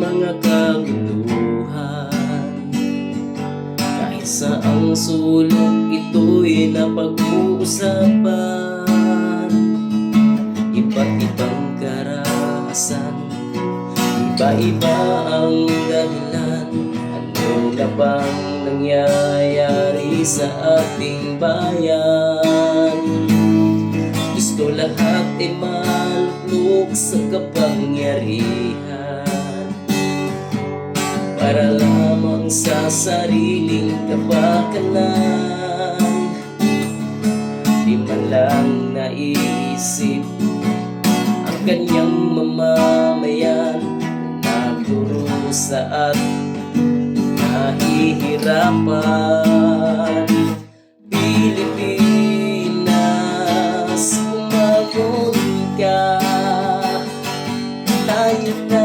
mga kaguluhan. Kahit saang sulok ito'y napag-uusapan. Iba't ibang karahasan, iba-iba ang dahilan. Ano na bang nangyayari sa ating bayan? Gusto lahat ay maluklok sa kapangyarihan, para lamang sa sariling kapakanan. Di man lang naisip ang kanyang mamamayan na nagdurusa at nahihirapan. Pilipinas, umagon ka, tayo na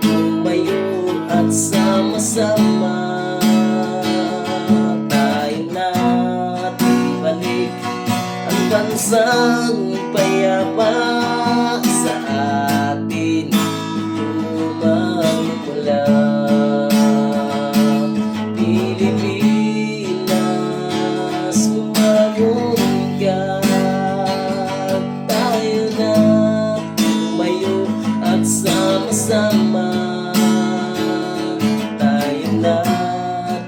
tumayo at sama-sama. Tayo na ibalik ang bansang payapa sa atin tumamula. Pilipinas, umagon ka, tayo na tumayo at sama-sama. Tayo na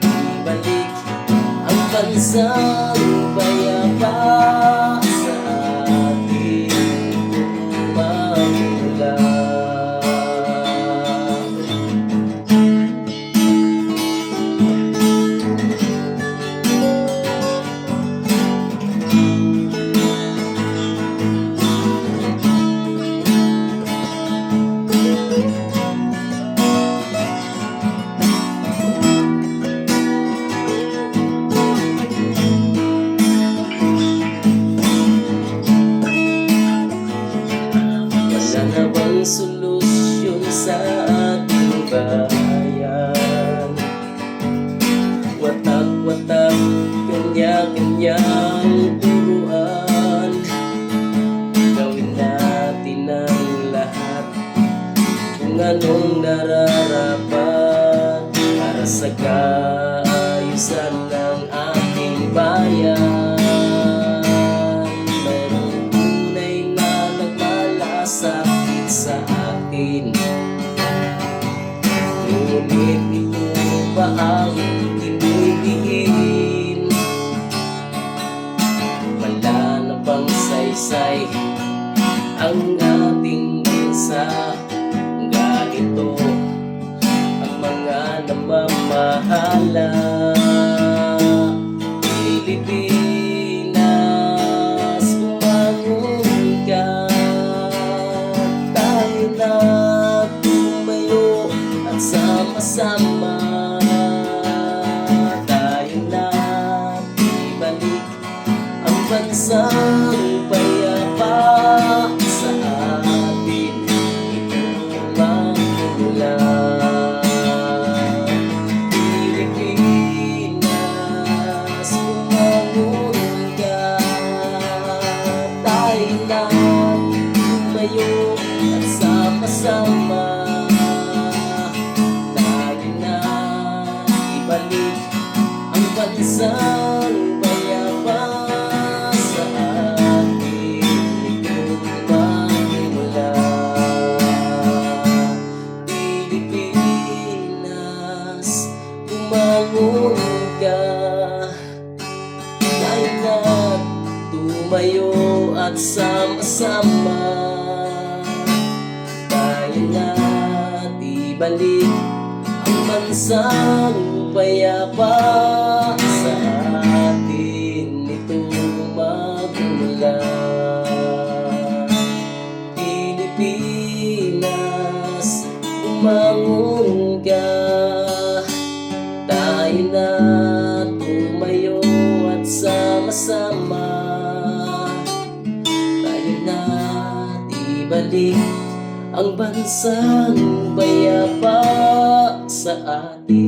ibalik ang bansang payapa sa ating tumamula. Wala na bang solusyon sa ating bayan? Watak-watak, kanya-kanyang turuan. Gawin natin ang lahat kung anong nararapat para sa kaayusan ng ating bayan. Mayroong tunay na nagmalasakit sa atin, ngunit ito ba ang tinitihin? Wala na bang saysay ang ating bansa? Ganito ang mga namamahala. Pilipinas, umagon ka, tayo na tumayo at sama-sama. Tayo na ibalik ang bansang payapa sa atin tumamula. Pilipinas, umagon ka, tayo na tumayo at sama-sama. Tayo na ibalik ang bansang payapa sa ating tumamula. Pilipinas, umagon ka, tayo na tumayo at sama-sama. Tayo na ibalik ang bansang payapa sa atin ito magmula. Pilipinas, umangon ka, tayo na tumayo at sama-sama. Tayo na ibalik ang bansang payapa sa atin.